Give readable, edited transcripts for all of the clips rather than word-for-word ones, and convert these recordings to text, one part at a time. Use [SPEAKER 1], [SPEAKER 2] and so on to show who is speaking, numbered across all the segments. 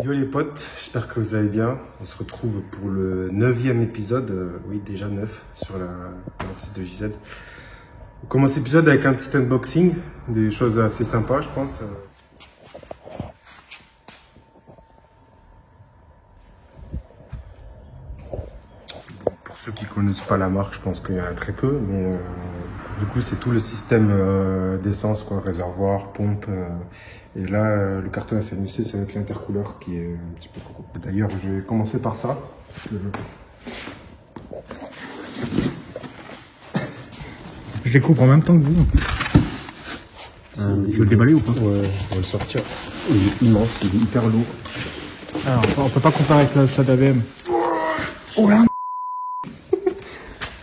[SPEAKER 1] Yo les potes, j'espère que vous allez bien. On se retrouve pour le 9e épisode, oui déjà 9, sur la 26 de JZ. On commence l'épisode avec un petit unboxing, des choses assez sympas je pense. Pour ceux qui connaissent pas la marque, je pense qu'il y en a très peu, mais du coup c'est tout le système d'essence, quoi, réservoir, pompe. Et là, le carton FMC, ça va être l'intercouleur qui est un petit peu coco. D'ailleurs, je vais commencer par ça.
[SPEAKER 2] Je découvre en même temps que vous. Tu veux le déballer ou pas?
[SPEAKER 1] Ouais, on va le sortir. Il est immense, il est hyper lourd.
[SPEAKER 2] Alors, on peut pas comparer avec la SAD ABM. Oh là!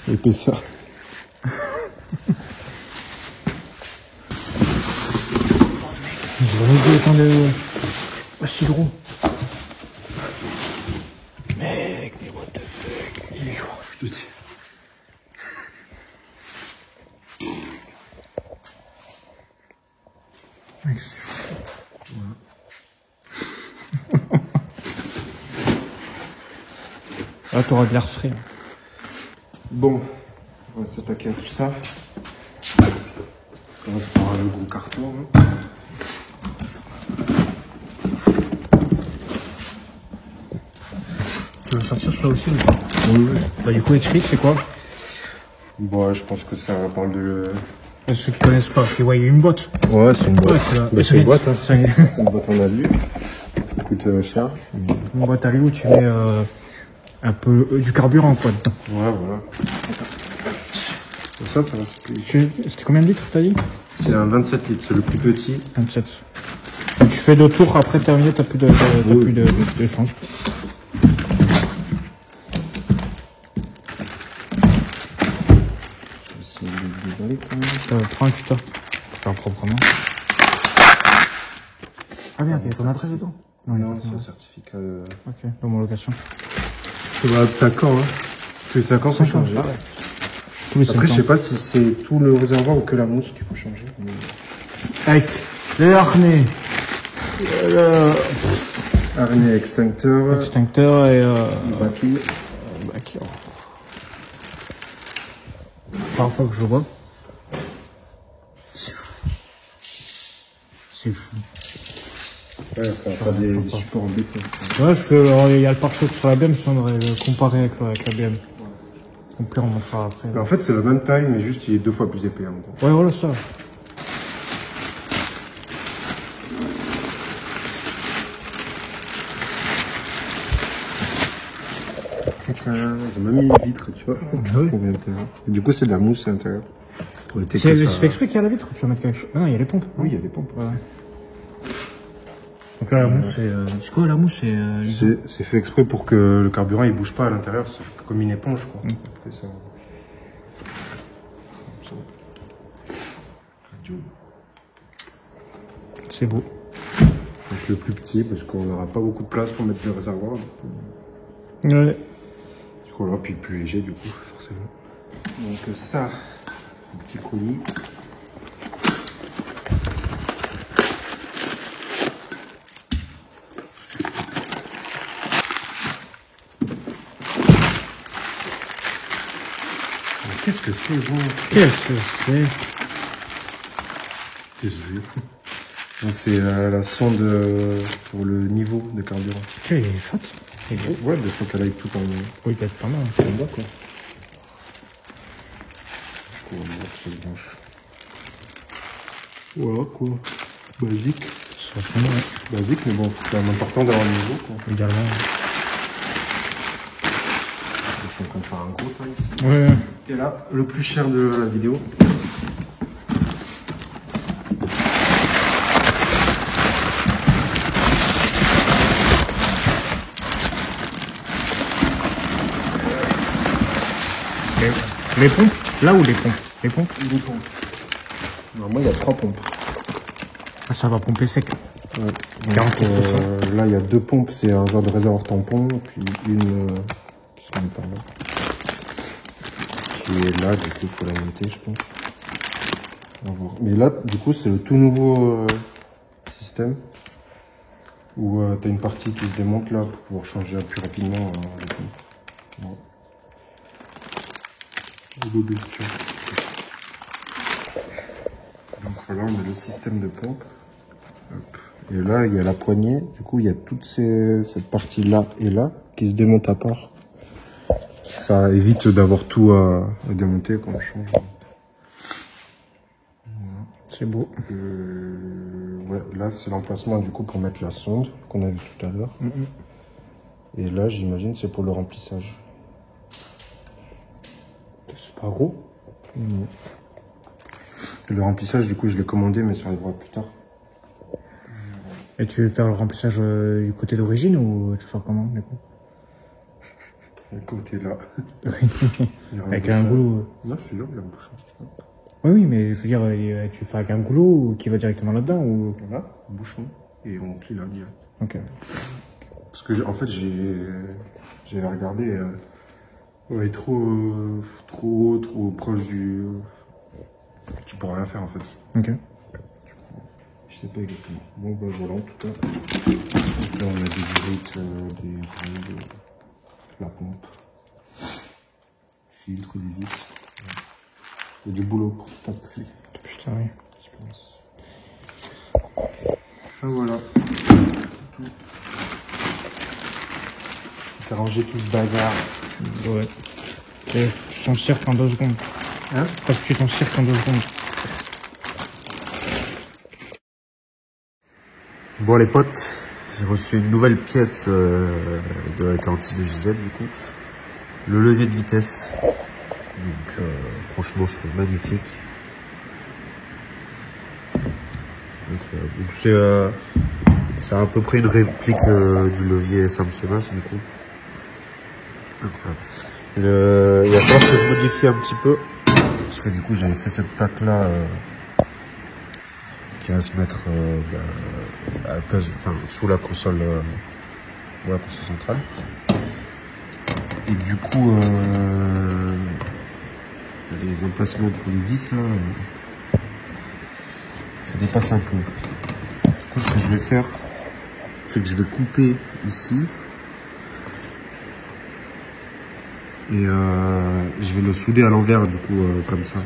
[SPEAKER 1] L'épaisseur.
[SPEAKER 2] J'en ai vu autant de... Ah, c'est gros. Mec, mais what the fuck? Il est lourd, je te dis. Mec, c'est fou. Voilà. Là, t'auras de l'air frais.
[SPEAKER 1] Bon, on va s'attaquer à tout ça. On commence par le gros carton.
[SPEAKER 2] Tu veux sortir celui-là aussi ou pas? Oui. Bah, du coup, explique, c'est quoi?
[SPEAKER 1] Bon, je pense que ça parle de...
[SPEAKER 2] Ceux qui connaissent pas, parce que ouais, il y a une boîte.
[SPEAKER 1] Ouais, c'est une boîte.
[SPEAKER 2] Ouais,
[SPEAKER 1] c'est une boîte, hein.
[SPEAKER 2] C'est
[SPEAKER 1] Une boîte en alu. Ça coûte cher.
[SPEAKER 2] une boîte à lui où tu mets un peu du carburant, quoi, dedans.
[SPEAKER 1] Ouais, voilà. Et ça va.
[SPEAKER 2] C'était combien de litres, t'as dit?
[SPEAKER 1] C'est un 27 litres, c'est le plus petit.
[SPEAKER 2] 27. Tu fais 2 tours, après terminé, t'as plus d'essence.
[SPEAKER 1] C'est déballer quand même.
[SPEAKER 2] Prends un cutter pour faire proprement. Ah bien, il y a ton adresse dedans?
[SPEAKER 1] Non, c'est un certificat.
[SPEAKER 2] Ok, d'homologation.
[SPEAKER 1] C'est valable 5 ans, hein. Tous les 5 ans, faut changer. Après, je sais pas si c'est tout le réservoir ou que la mousse qu'il faut changer. Mais...
[SPEAKER 2] Avec les harnais.
[SPEAKER 1] Harnais extincteur.
[SPEAKER 2] Extincteur et
[SPEAKER 1] Baquille.
[SPEAKER 2] baquille. Première fois que je le vois. C'est fou. C'est fou.
[SPEAKER 1] Ouais, ça va pas des supports en béton.
[SPEAKER 2] Ouais, parce que il y a le pare-choc sur la BM, si on aurait comparé avec la BM. Complet, on montrera après.
[SPEAKER 1] Mais en fait, c'est la même taille, mais juste il est 2 fois plus épais, en gros.
[SPEAKER 2] Ouais, voilà ça.
[SPEAKER 1] Ils ont même mis les vitres, tu vois.
[SPEAKER 2] Oui.
[SPEAKER 1] Et du coup, c'est de la mousse à l'intérieur.
[SPEAKER 2] C'est fait exprès qu'il y a la vitre ou tu vas mettre quelque chose? Ah non, il y a les pompes.
[SPEAKER 1] Oui, il y a des pompes.
[SPEAKER 2] Ouais. Donc là, la mousse, c'est quoi la mousse?
[SPEAKER 1] C'est fait exprès pour que le carburant il bouge pas à l'intérieur, c'est comme une éponge, quoi. Après, ça...
[SPEAKER 2] C'est beau.
[SPEAKER 1] Donc le plus petit, parce qu'on n'aura pas beaucoup de place pour mettre le réservoir.
[SPEAKER 2] Ouais.
[SPEAKER 1] Du coup, là, puis le plus léger, du coup, forcément. Donc ça, un petit colis. Qu'est-ce que c'est, bon?
[SPEAKER 2] Qu'est-ce que c'est?
[SPEAKER 1] C'est la sonde pour le niveau de carburant.
[SPEAKER 2] Ok, il est fat. Il est gros.
[SPEAKER 1] Ouais, il faut qu'elle aille tout en...
[SPEAKER 2] Oui, il peut être pas mal.
[SPEAKER 1] en bas, quoi. Je crois que c'est blanche. Voilà, quoi. Basique.
[SPEAKER 2] Ça ressemble, ouais.
[SPEAKER 1] Basique, mais bon, c'est quand même important d'avoir le niveau, quoi.
[SPEAKER 2] Également.
[SPEAKER 1] Je suis en train de faire un gros tas ici.
[SPEAKER 2] Ouais.
[SPEAKER 1] Et là, le plus cher de la vidéo.
[SPEAKER 2] Les pompes? Là où les pompes? Les pompes?
[SPEAKER 1] Les pompes. Normalement, il y a 3 pompes.
[SPEAKER 2] Ah, ça va pomper sec.
[SPEAKER 1] Ouais.
[SPEAKER 2] 40%.
[SPEAKER 1] Là, il y a 2 pompes, c'est un genre de réservoir tampon, puis une qui se met par là. Qui est là, du coup, il faut la monter, je pense. On va voir. Mais là, du coup, c'est le tout nouveau système. Ou t'as une partie qui se démonte là pour pouvoir changer plus rapidement les pompes. Ouais. Donc voilà, on a le système de pompe. Hop. Et là, il y a la poignée. Du coup, il y a toute cette partie-là et là qui se démonte à part. Ça évite d'avoir tout à démonter quand on change. Voilà.
[SPEAKER 2] C'est beau.
[SPEAKER 1] Ouais, là, c'est l'emplacement du coup pour mettre la sonde qu'on a vu tout à l'heure. Et là, j'imagine, c'est pour le remplissage.
[SPEAKER 2] C'est pas gros.
[SPEAKER 1] Et le remplissage, du coup, je l'ai commandé, mais ça arrivera plus tard.
[SPEAKER 2] Et tu veux faire le remplissage du côté d'origine ou tu veux faire comment du coup?
[SPEAKER 1] Le côté là.
[SPEAKER 2] Avec un goulot.
[SPEAKER 1] Non, je suis sûr, il y a un bouchon.
[SPEAKER 2] Oui, mais je veux dire, tu fais avec un goulot qui va directement là-dedans ou...
[SPEAKER 1] Voilà, bouchon. Et on plie là, direct.
[SPEAKER 2] Ok.
[SPEAKER 1] Parce que, en fait, j'avais regardé. Ouais, trop haut, trop proche du. Tu pourras rien faire en fait.
[SPEAKER 2] Ok.
[SPEAKER 1] Je sais pas exactement. Bon, bah voilà, en tout cas. Donc là, on a des briques, des grilles, la pompe, filtre, des vis. Il y a du boulot pour tout installer.
[SPEAKER 2] Putain, oui.
[SPEAKER 1] Je pense. Enfin voilà. Tout. T'as rangé tout ce bazar.
[SPEAKER 2] Ouais. Et tu t'en cirques en 2 secondes.
[SPEAKER 1] Hein?
[SPEAKER 2] Parce que tu t'en cirques en 2 secondes.
[SPEAKER 3] Bon les potes, j'ai reçu une nouvelle pièce de la 46 de Gisèle du coup. Le levier de vitesse. Donc franchement je trouve magnifique. Donc c'est à peu près une réplique du levier Samsonite du coup. Il va falloir que je modifie un petit peu. Parce que du coup j'avais fait cette plaque là qui va se mettre à la place, enfin, sous la console centrale. Et du coup, les emplacements pour les vis là, ça dépasse un peu. Du coup, ce que je vais faire, c'est que je vais couper ici. Et je vais le souder à l'envers, du coup, comme ça.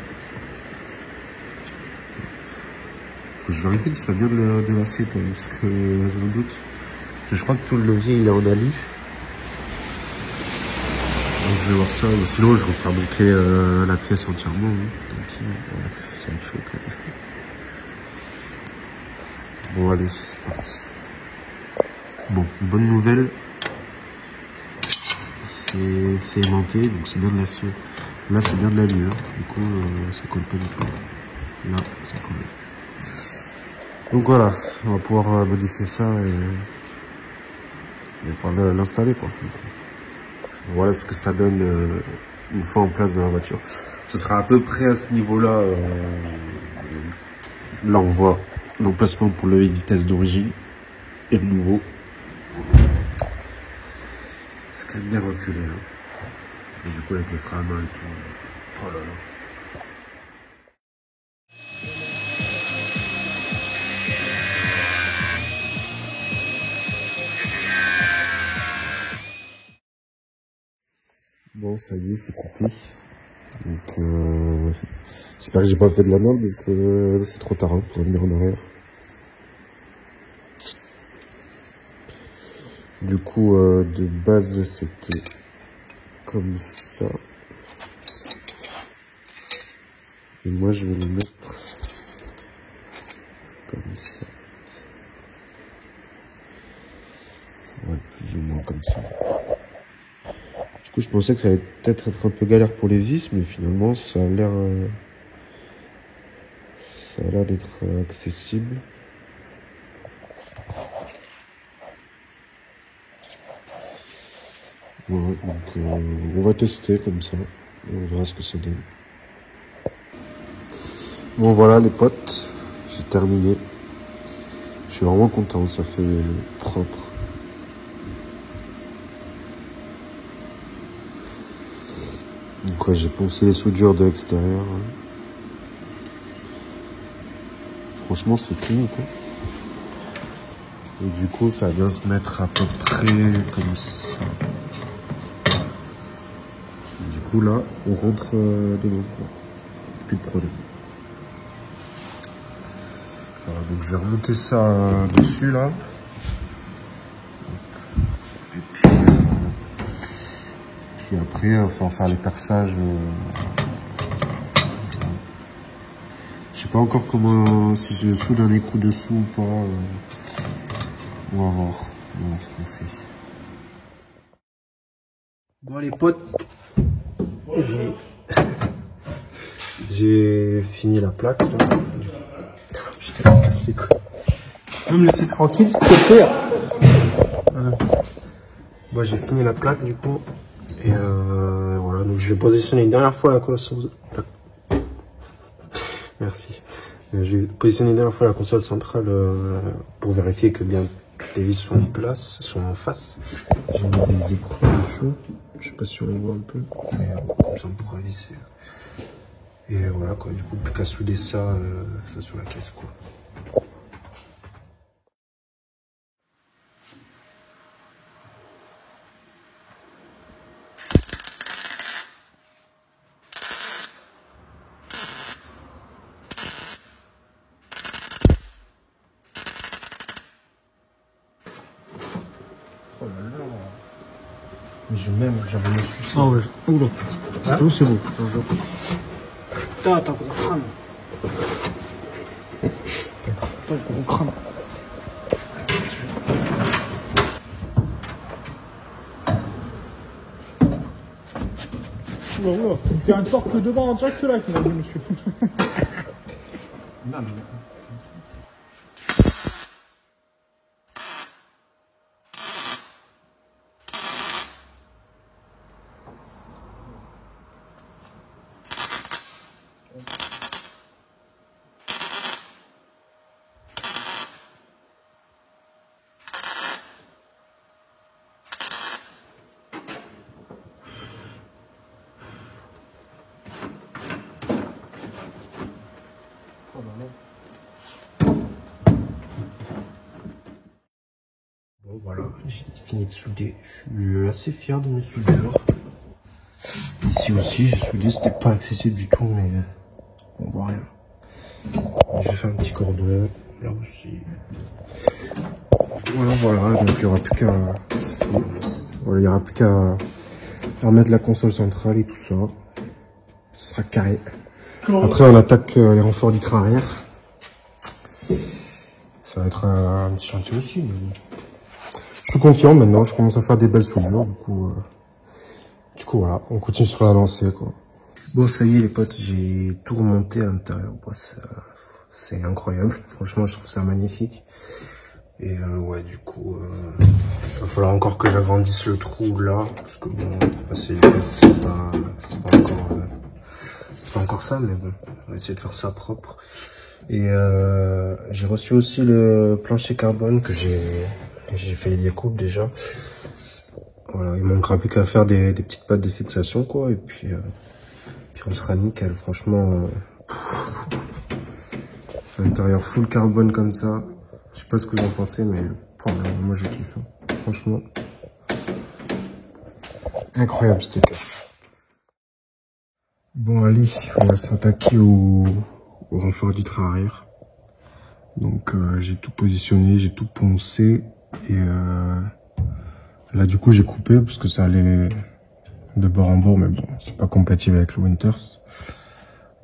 [SPEAKER 3] Faut que je vérifie que ça soit bien de lasser, parce que je me doute. Je crois que tout le levier il est en alu. Donc je vais voir ça. Sinon je vais faire monter la pièce entièrement. Hein. Tant pis. Bref, ça me choque. Bon allez, c'est parti. Bon, bonne nouvelle. C'est aimanté, donc c'est bien de l'acier. Là c'est bien de l'alu. Hein. Du coup ça colle pas du tout. Là ça colle. Donc voilà, on va pouvoir modifier ça et pouvoir l'installer quoi. Voilà ce que ça donne une fois en place dans la voiture. Ce sera à peu près à ce niveau-là. Là on voit l'emplacement pour le levier de vitesse d'origine et le nouveau. C'est quand même bien reculé là. Et du coup avec le frein à main et tout. Oh là là. Bon, ça y est, c'est coupé. Donc, j'espère que j'ai pas fait de la merde, parce que c'est trop tard hein, pour revenir en arrière. Du coup, de base, c'était comme ça. Et moi, je vais le mettre comme ça. Ouais, plus ou moins comme ça. Du coup, je pensais que ça allait peut-être être un peu galère pour les vis, mais finalement, ça a l'air d'être accessible. Ouais, donc on va tester comme ça, et on verra ce que ça donne. Bon voilà les potes, j'ai terminé. Je suis vraiment content, ça fait propre. Donc ouais, j'ai poncé les soudures de l'extérieur. Franchement c'est clinique. Hein. Et du coup, ça vient se mettre à peu près comme ça. Du coup, là, on rentre dedans, quoi. Plus de problème. Voilà, donc je vais remonter ça dessus, là. Et puis après, il faut en faire les perçages. Je sais pas encore comment, si je soude un écrou dessous ou pas. On va voir. On va voir ce qu'on fait.
[SPEAKER 1] Bon les potes, j'ai fini la plaque. Putain, me casse les couilles. Vous me laisser tranquille, s'il te plaît. Bon, j'ai fini la plaque du coup. Et voilà, donc je vais positionner une dernière fois la console. Merci. Je vais positionner une dernière fois la console centrale pour vérifier que bien toutes les vis sont en place, sont en face. J'ai mis des écrous dessous. Je sais pas si on les voit un peu, mais comme ça on pourra visser. Et voilà quoi, du coup plus qu'à souder ça, ça sur la caisse quoi. Oh là là. Mais je m'aime, j'avais me sucer.
[SPEAKER 2] Ah ouais, oula.
[SPEAKER 1] Hein?
[SPEAKER 2] Tout c'est bon. T'as gros crâne. T'as gros crâne. Oula, oula. Il fait un torque devant en direct là, qu'il a dit, monsieur.
[SPEAKER 1] Non, mais... Bon voilà, j'ai fini de souder. Je suis assez fier de mes soudures. Ici aussi j'ai soudé, c'était pas accessible du tout, mais on voit rien. J'ai fait un petit cordon, là aussi. Voilà, donc il n'y aura plus qu'à... Voilà, il n'y aura plus qu'à remettre la console centrale et tout ça. Ce sera carré. Après on attaque les renforts du train arrière. Ça va être un petit chantier aussi, mais... Je suis confiant maintenant, je commence à faire des belles soudures, du coup voilà, on continue sur la lancée quoi. Bon ça y est les potes, j'ai tout remonté à l'intérieur, bon, c'est incroyable, franchement je trouve ça magnifique. Et ouais du coup, il va falloir encore que j'agrandisse le trou là, parce que bon, pour passer les pièces c'est pas encore ça, mais bon, on va essayer de faire ça propre. Et j'ai reçu aussi le plancher carbone que j'ai fait les découpes déjà. Voilà, il manquera plus qu'à faire des petites pattes de fixation quoi, et puis on sera nickel, franchement. L'intérieur full carbone comme ça. Je sais pas ce que vous en pensez, mais moi je kiffe. Franchement. Incroyable cette caisse. Bon allez, on va s'attaquer au renfort du train arrière. Donc j'ai tout positionné, j'ai tout poncé et là du coup j'ai coupé parce que ça allait de bord en bord, mais bon c'est pas compatible avec le Winters.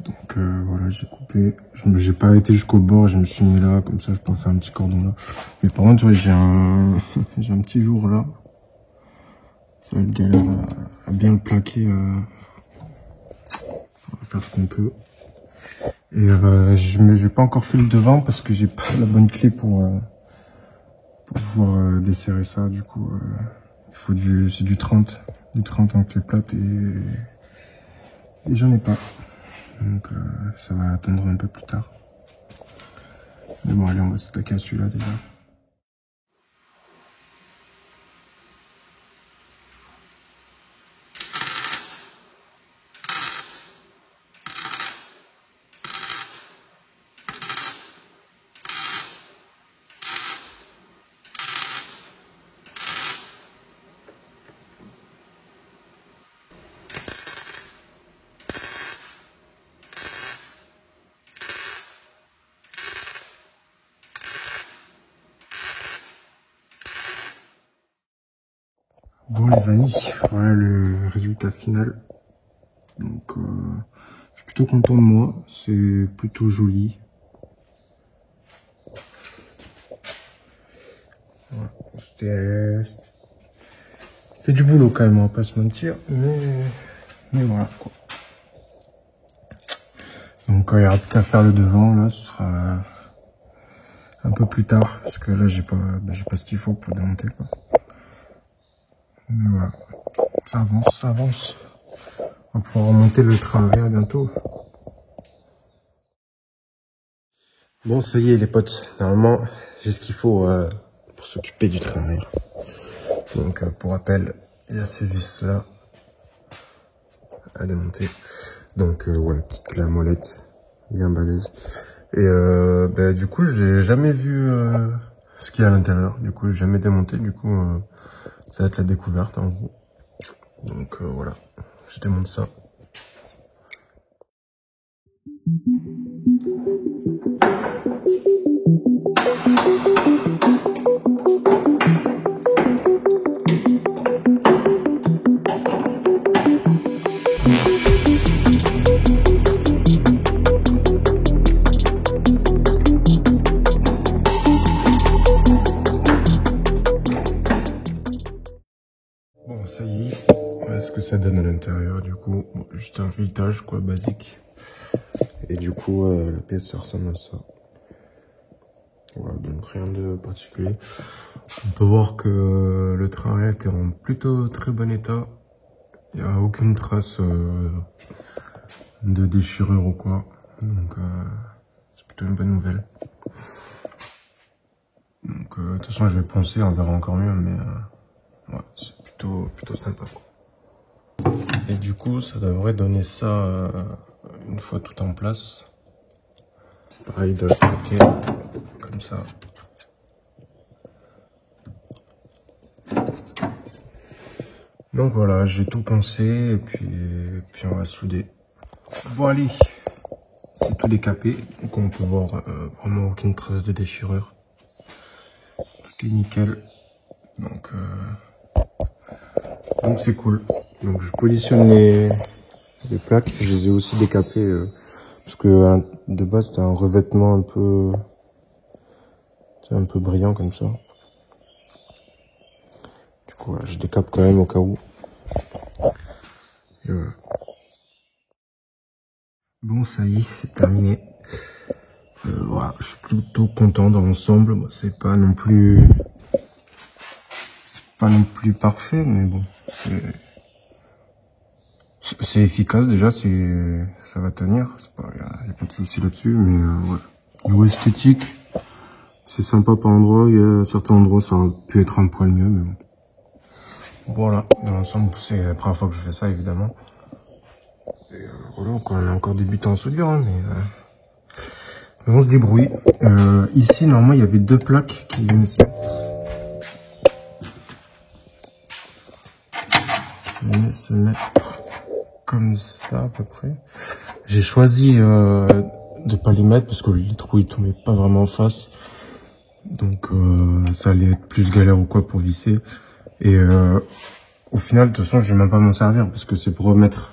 [SPEAKER 1] Donc voilà, j'ai coupé. J'ai pas été jusqu'au bord, je me suis mis là, comme ça je peux faire un petit cordon là. Mais par contre j'ai un j'ai un petit jour là. Ça va être galère à bien le plaquer. On va faire ce qu'on peut. Et je n'ai pas encore fait le devant parce que j'ai pas la bonne clé pour pouvoir desserrer ça. Du coup, il faut c'est du 30 en clé plate et j'en ai pas. Donc ça va attendre un peu plus tard. Mais bon, allez, on va s'attaquer à celui-là déjà. Bon les amis, voilà le résultat final. Donc je suis plutôt content de moi, c'est plutôt joli. Voilà. C'était du boulot quand même, on va pas se mentir, mais voilà quoi. Donc il n'y aura plus qu'à faire le devant, là ce sera un peu plus tard, parce que là j'ai pas ce qu'il faut pour démonter quoi. Mais voilà, ça avance, ça avance. On va pouvoir remonter le train arrière bientôt. Bon, ça y est les potes, normalement j'ai ce qu'il faut pour s'occuper du train arrière. Donc pour rappel, il y a ces vis là à démonter. Donc ouais, petite clé à molette, bien balèze. Et du coup, j'ai jamais vu ce qu'il y a à l'intérieur. Du coup, j'ai jamais démonté. Du coup, ça va être la découverte en gros. Donc voilà, je démonte ça. Bon, ça y est, voilà ce que ça donne à l'intérieur. Du coup, bon, juste un filetage quoi, basique. Et du coup, la pièce ça ressemble à ça. Voilà, donc rien de particulier. On peut voir que le train arrière est en plutôt très bon état. Il n'y a aucune trace de déchirure ou quoi. Donc c'est plutôt une bonne nouvelle. Donc de toute façon je vais poncer, on verra encore mieux, mais ouais, c'est plutôt sympa quoi. Et du coup ça devrait donner ça une fois tout en place. Pareil de l'autre côté, comme ça. Donc voilà, j'ai tout poncé et puis on va souder. Bon allez, c'est tout décapé, donc on peut voir vraiment aucune trace de déchirure. Tout est nickel, donc c'est cool. Donc je positionne les plaques, je les ai aussi décapées parce que de base c'était un revêtement un peu brillant comme ça. Du coup voilà, je décape quand même au cas où. Et voilà. Bon ça y est, c'est terminé. Voilà, je suis plutôt content dans l'ensemble. Bon, c'est pas non plus parfait, mais bon, c'est efficace déjà, ça va tenir. Y a pas de souci là-dessus, mais ouais. Niveau esthétique, c'est sympa par endroits. Il y a certains endroits, ça aurait pu être un poil mieux, mais bon. Voilà, dans l'ensemble, c'est la première fois que je fais ça, évidemment. Et voilà, on a encore débuté en soudure, hein, mais on se débrouille. Ici, normalement, il y avait deux plaques qui venaient se mettre comme ça à peu près. J'ai choisi de pas les mettre parce que les trous ils tombaient pas vraiment en face, donc ça allait être plus galère ou quoi pour visser. Et au final, de toute façon, je vais même pas m'en servir parce que c'est pour remettre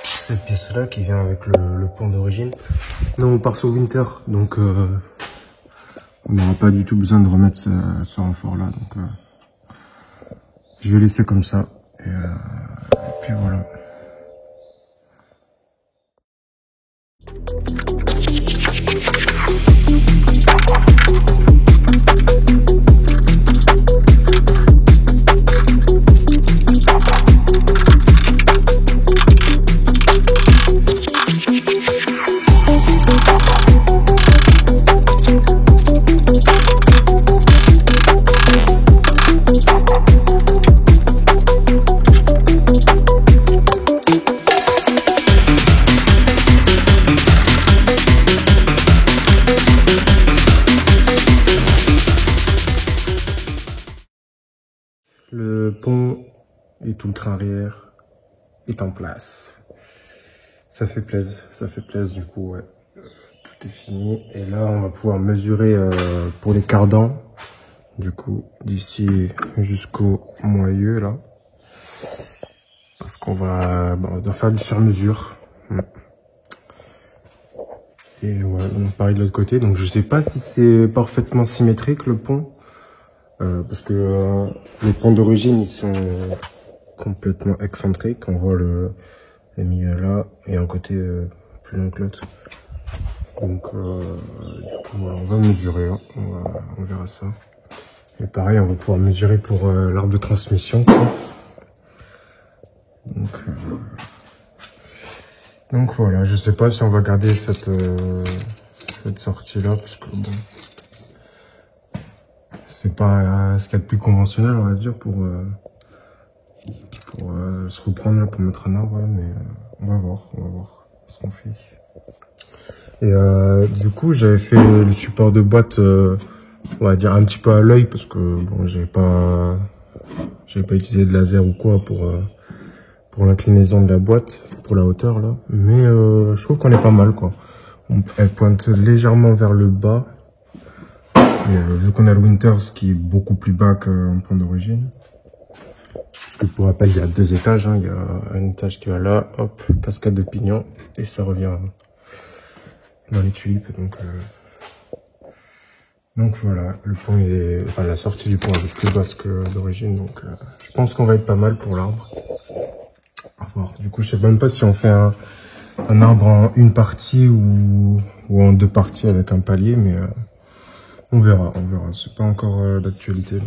[SPEAKER 1] cette pièce là qui vient avec le pont d'origine. Non, on part sur Winter, donc on n'aura pas du tout besoin de remettre ce renfort là, donc je vais laisser comme ça et puis voilà. Le pont et tout le train arrière est en place. Ça fait plaisir du coup, ouais. Tout est fini. Et là, on va pouvoir mesurer pour les cardans. du coup, d'ici jusqu'au moyeu, là. Parce qu'on va, on doit faire du sur-mesure. Et ouais, pareil de l'autre côté. Donc je sais pas si c'est parfaitement symétrique le pont. Parce que les ponts d'origine, ils sont complètement excentriques. On voit le milieu là et un côté plus long que l'autre. Donc du coup, voilà, on va mesurer. Hein. On verra ça. Et pareil, on va pouvoir mesurer pour l'arbre de transmission, quoi. Donc voilà, je sais pas si on va garder cette sortie là parce que bon, c'est pas ce qu'il y a de plus conventionnel, on va dire, pour se reprendre là pour mettre un arbre, mais on va voir ce qu'on fait. Et du coup, j'avais fait le support de boîte, on va dire un petit peu à l'œil parce que bon, j'avais pas utilisé de laser ou quoi pour l'inclinaison de la boîte, pour la hauteur là, mais je trouve qu'on est pas mal, quoi. Elle pointe légèrement vers le bas, et vu qu'on a le Winters qui est beaucoup plus bas qu'un pont d'origine, parce que pour rappel il y a 2 étages, hein. Il y a un étage qui va là, hop, cascade de pignons, et ça revient dans les tulipes, donc voilà, le pont est, enfin la sortie du pont est plus basse que d'origine, donc je pense qu'on va être pas mal pour l'arbre. Du coup, je sais même pas si on fait un arbre en une partie ou en 2 parties avec un palier, mais on verra. C'est pas encore d'actualité,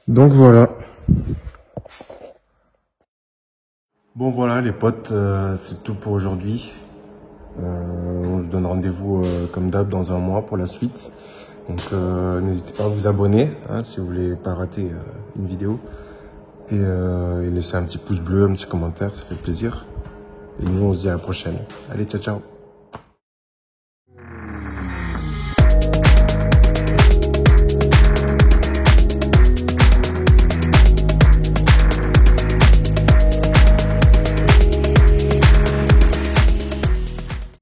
[SPEAKER 1] donc voilà. Bon voilà les potes, c'est tout pour aujourd'hui. On se donne rendez-vous comme d'hab dans un mois pour la suite. Donc n'hésitez pas à vous abonner, hein, si vous voulez pas rater une vidéo. Et laisser un petit pouce bleu, un petit commentaire, ça fait plaisir. Et nous, on se dit à la prochaine. Allez, ciao, ciao.